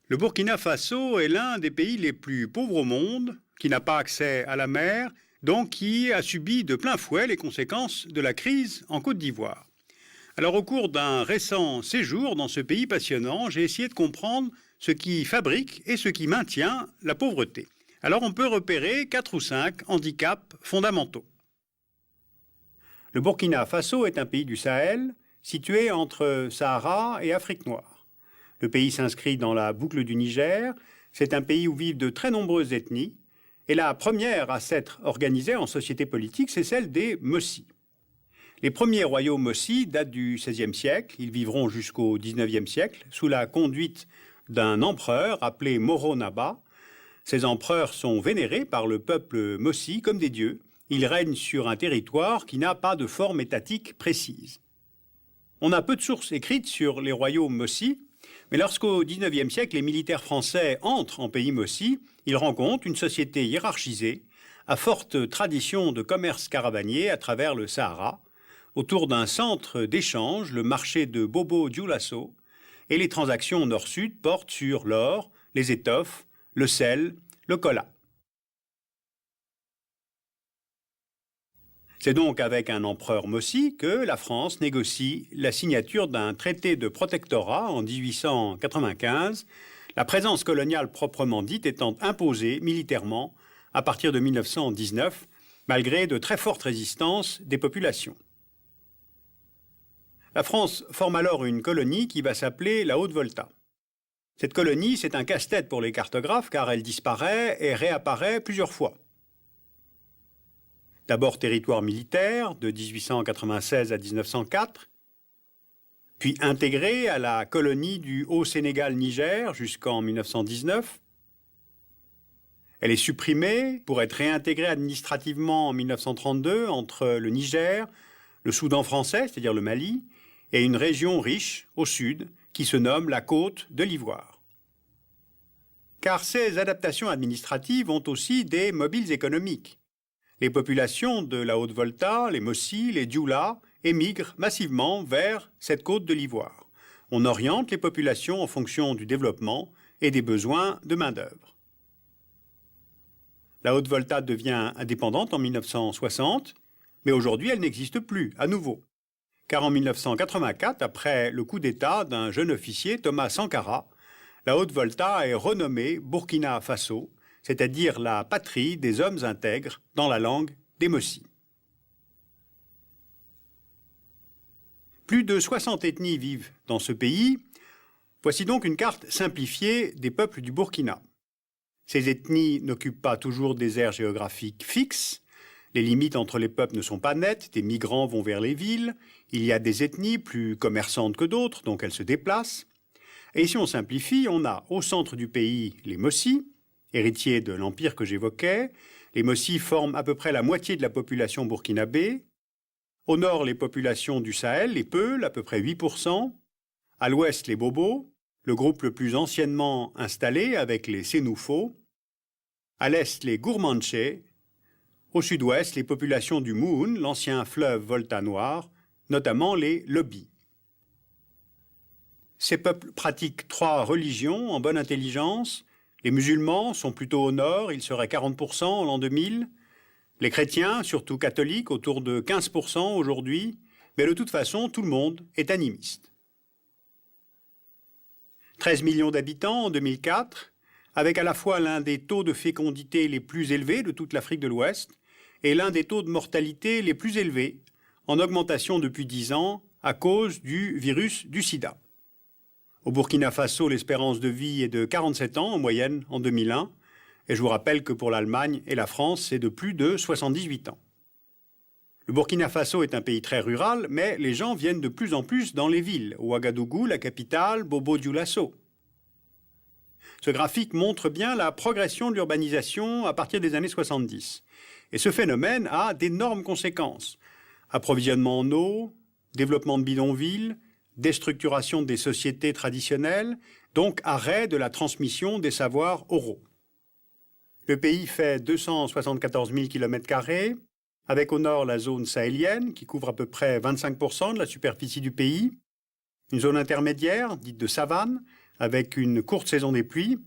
Le Burkina Faso est l'un des pays les plus pauvres au monde, qui n'a pas accès à la mer, donc qui a subi de plein fouet les conséquences de la crise en Côte d'Ivoire. Alors au cours d'un récent séjour dans ce pays passionnant, j'ai essayé de comprendre ce qui fabrique et ce qui maintient la pauvreté. Alors on peut repérer 4 ou 5 handicaps fondamentaux. Le Burkina Faso est un pays du Sahel, situé entre Sahara et Afrique noire. Le pays s'inscrit dans la boucle du Niger. C'est un pays où vivent de très nombreuses ethnies. Et la première à s'être organisée en société politique, c'est celle des Mossi. Les premiers royaumes Mossi datent du XVIe siècle. Ils vivront jusqu'au XIXe siècle sous la conduite d'un empereur appelé Moro Naba. Ces empereurs sont vénérés par le peuple Mossi comme des dieux. Ils règnent sur un territoire qui n'a pas de forme étatique précise. On a peu de sources écrites sur les royaumes Mossi, mais lorsqu'au XIXe siècle, les militaires français entrent en pays Mossi, ils rencontrent une société hiérarchisée, à forte tradition de commerce caravanier à travers le Sahara, autour d'un centre d'échange, le marché de Bobo Dioulasso, et les transactions nord-sud portent sur l'or, les étoffes, le sel, le cola. C'est donc avec un empereur Mossi que la France négocie la signature d'un traité de protectorat en 1895, la présence coloniale proprement dite étant imposée militairement à partir de 1919, malgré de très fortes résistances des populations. La France forme alors une colonie qui va s'appeler la Haute-Volta. Cette colonie, c'est un casse-tête pour les cartographes car elle disparaît et réapparaît plusieurs fois. D'abord territoire militaire de 1896 à 1904, puis intégré à la colonie du Haut-Sénégal-Niger jusqu'en 1919. Elle est supprimée pour être réintégrée administrativement en 1932 entre le Niger, le Soudan français, c'est-à-dire le Mali, et une région riche au sud qui se nomme la Côte de l'Ivoire. Car ces adaptations administratives ont aussi des mobiles économiques. Les populations de la Haute-Volta, les Mossi, les Dioula, émigrent massivement vers cette côte de l'Ivoire. On oriente les populations en fonction du développement et des besoins de main-d'œuvre. La Haute-Volta devient indépendante en 1960, mais aujourd'hui elle n'existe plus, à nouveau. Car en 1984, après le coup d'État d'un jeune officier, Thomas Sankara, la Haute-Volta est renommée Burkina Faso, c'est-à-dire la patrie des hommes intègres dans la langue des Mossi. Plus de 60 ethnies vivent dans ce pays. Voici donc une carte simplifiée des peuples du Burkina. Ces ethnies n'occupent pas toujours des aires géographiques fixes. Les limites entre les peuples ne sont pas nettes. Des migrants vont vers les villes. Il y a des ethnies plus commerçantes que d'autres, donc elles se déplacent. Et si on simplifie, on a au centre du pays les Mossi, héritiers de l'empire que j'évoquais. Les Mossi forment à peu près la moitié de la population burkinabé. Au nord, les populations du Sahel, les Peuls, à peu près 8%. À l'ouest, les Bobos, le groupe le plus anciennement installé avec les Sénoufos. À l'est, les Gourmantchés. Au sud-ouest, les populations du Moun, l'ancien fleuve Volta noir, notamment les Lobis. Ces peuples pratiquent 3 religions en bonne intelligence. Les musulmans sont plutôt au nord, ils seraient 40% en l'an 2000. Les chrétiens, surtout catholiques, autour de 15% aujourd'hui. Mais de toute façon, tout le monde est animiste. 13 millions d'habitants en 2004, avec à la fois l'un des taux de fécondité les plus élevés de toute l'Afrique de l'Ouest et l'un des taux de mortalité les plus élevés, en augmentation depuis 10 ans à cause du virus du sida. Au Burkina Faso, l'espérance de vie est de 47 ans en moyenne en 2001. Et je vous rappelle que pour l'Allemagne et la France, c'est de plus de 78 ans. Le Burkina Faso est un pays très rural, mais les gens viennent de plus en plus dans les villes. Ouagadougou, la capitale, Bobo Dioulasso. Ce graphique montre bien la progression de l'urbanisation à partir des années 70. Et ce phénomène a d'énormes conséquences. Approvisionnement en eau, développement de bidonvilles, déstructuration des sociétés traditionnelles, donc arrêt de la transmission des savoirs oraux. Le pays fait 274 000 km², avec au nord la zone sahélienne, qui couvre à peu près 25% de la superficie du pays, une zone intermédiaire, dite de savane, avec une courte saison des pluies,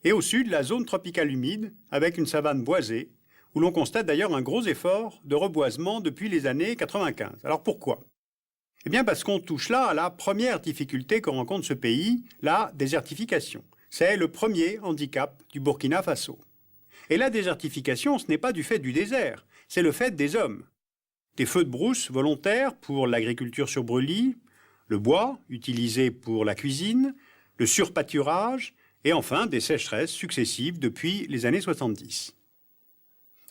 et au sud, la zone tropicale humide, avec une savane boisée, où l'on constate d'ailleurs un gros effort de reboisement depuis les années 95. Alors pourquoi? Eh bien parce qu'on touche là à la première difficulté que rencontre ce pays, la désertification. C'est le premier handicap du Burkina Faso. Et la désertification, ce n'est pas du fait du désert, c'est le fait des hommes. Des feux de brousse volontaires pour l'agriculture sur brûlis, le bois utilisé pour la cuisine, le surpâturage et enfin des sécheresses successives depuis les années 70.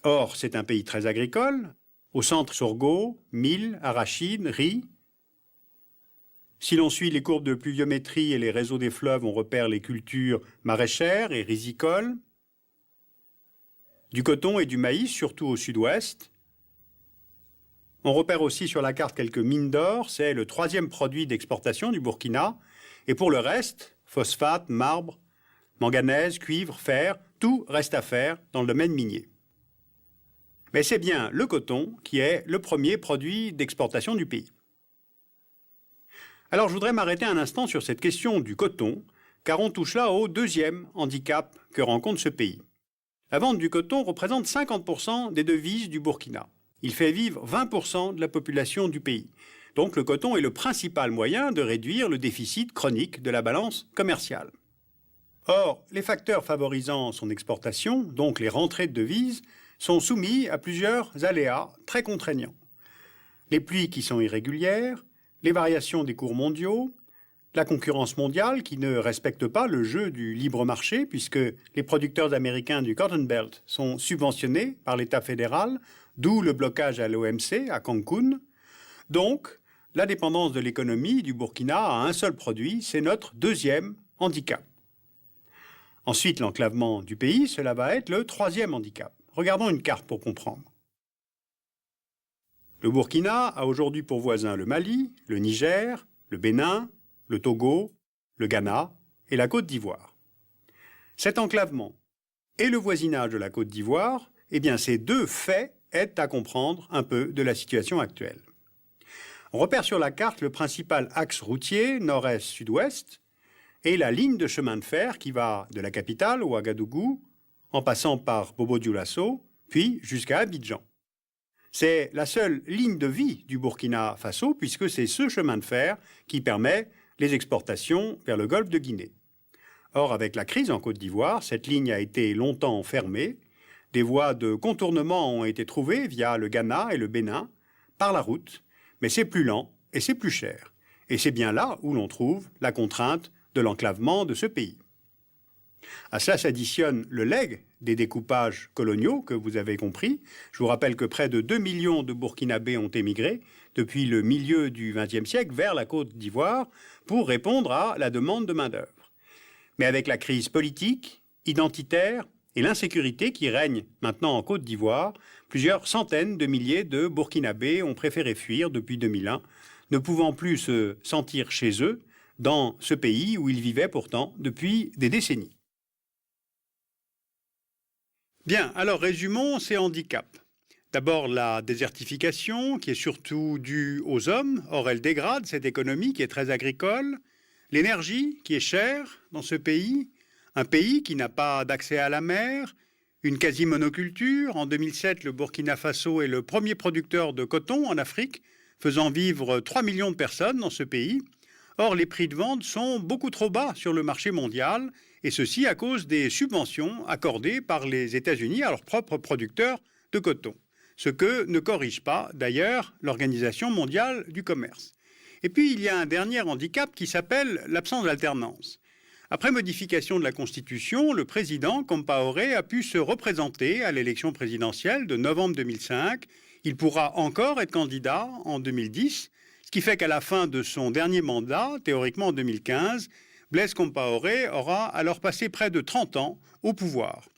Or, c'est un pays très agricole, au centre sorgho, mil, arachides, riz. Si l'on suit les courbes de pluviométrie et les réseaux des fleuves, on repère les cultures maraîchères et rizicoles, du coton et du maïs, surtout au sud-ouest. On repère aussi sur la carte quelques mines d'or, c'est le troisième produit d'exportation du Burkina. Et pour le reste, phosphate, marbre, manganèse, cuivre, fer, tout reste à faire dans le domaine minier. Mais c'est bien le coton qui est le premier produit d'exportation du pays. Alors je voudrais m'arrêter un instant sur cette question du coton, car on touche là au deuxième handicap que rencontre ce pays. La vente du coton représente 50% des devises du Burkina. Il fait vivre 20% de la population du pays. Donc le coton est le principal moyen de réduire le déficit chronique de la balance commerciale. Or, les facteurs favorisant son exportation, donc les rentrées de devises, sont soumis à plusieurs aléas très contraignants. Les pluies qui sont irrégulières, les variations des cours mondiaux, la concurrence mondiale qui ne respecte pas le jeu du libre marché puisque les producteurs américains du Cotton Belt sont subventionnés par l'État fédéral, d'où le blocage à l'OMC, à Cancun. Donc, la dépendance de l'économie du Burkina à un seul produit, c'est notre deuxième handicap. Ensuite, l'enclavement du pays, cela va être le troisième handicap. Regardons une carte pour comprendre. Le Burkina a aujourd'hui pour voisins le Mali, le Niger, le Bénin, le Togo, le Ghana et la Côte d'Ivoire. Cet enclavement et le voisinage de la Côte d'Ivoire, eh bien ces deux faits aident à comprendre un peu de la situation actuelle. On repère sur la carte le principal axe routier nord-est-sud-ouest et la ligne de chemin de fer qui va de la capitale, Ouagadougou, en passant par Bobo-Dioulasso, puis jusqu'à Abidjan. C'est la seule ligne de vie du Burkina Faso puisque c'est ce chemin de fer qui permet les exportations vers le golfe de Guinée. Or, avec la crise en Côte d'Ivoire, cette ligne a été longtemps fermée. Des voies de contournement ont été trouvées via le Ghana et le Bénin, par la route, mais c'est plus lent et c'est plus cher. Et c'est bien là où l'on trouve la contrainte de l'enclavement de ce pays. À cela s'additionne le legs des découpages coloniaux que vous avez compris. Je vous rappelle que près de 2 millions de Burkinabés ont émigré depuis le milieu du XXe siècle vers la Côte d'Ivoire pour répondre à la demande de main-d'œuvre. Mais avec la crise politique, identitaire et l'insécurité qui règne maintenant en Côte d'Ivoire, plusieurs centaines de milliers de Burkinabés ont préféré fuir depuis 2001, ne pouvant plus se sentir chez eux dans ce pays où ils vivaient pourtant depuis des décennies. Bien, alors résumons ces handicaps. D'abord la désertification qui est surtout due aux hommes, or elle dégrade cette économie qui est très agricole, l'énergie qui est chère dans ce pays, un pays qui n'a pas d'accès à la mer, une quasi-monoculture. En 2007, le Burkina Faso est le premier producteur de coton en Afrique, faisant vivre 3 millions de personnes dans ce pays. Or, les prix de vente sont beaucoup trop bas sur le marché mondial, et ceci à cause des subventions accordées par les États-Unis à leurs propres producteurs de coton, ce que ne corrige pas d'ailleurs l'Organisation mondiale du commerce. Et puis, il y a un dernier handicap qui s'appelle l'absence d'alternance. Après modification de la Constitution, le président Compaoré a pu se représenter à l'élection présidentielle de novembre 2005. Il pourra encore être candidat en 2010, ce qui fait qu'à la fin de son dernier mandat, théoriquement en 2015, Blaise Compaoré aura alors passé près de 30 ans au pouvoir.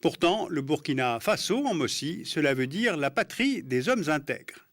Pourtant, le Burkina Faso en Mossi, cela veut dire la patrie des hommes intègres.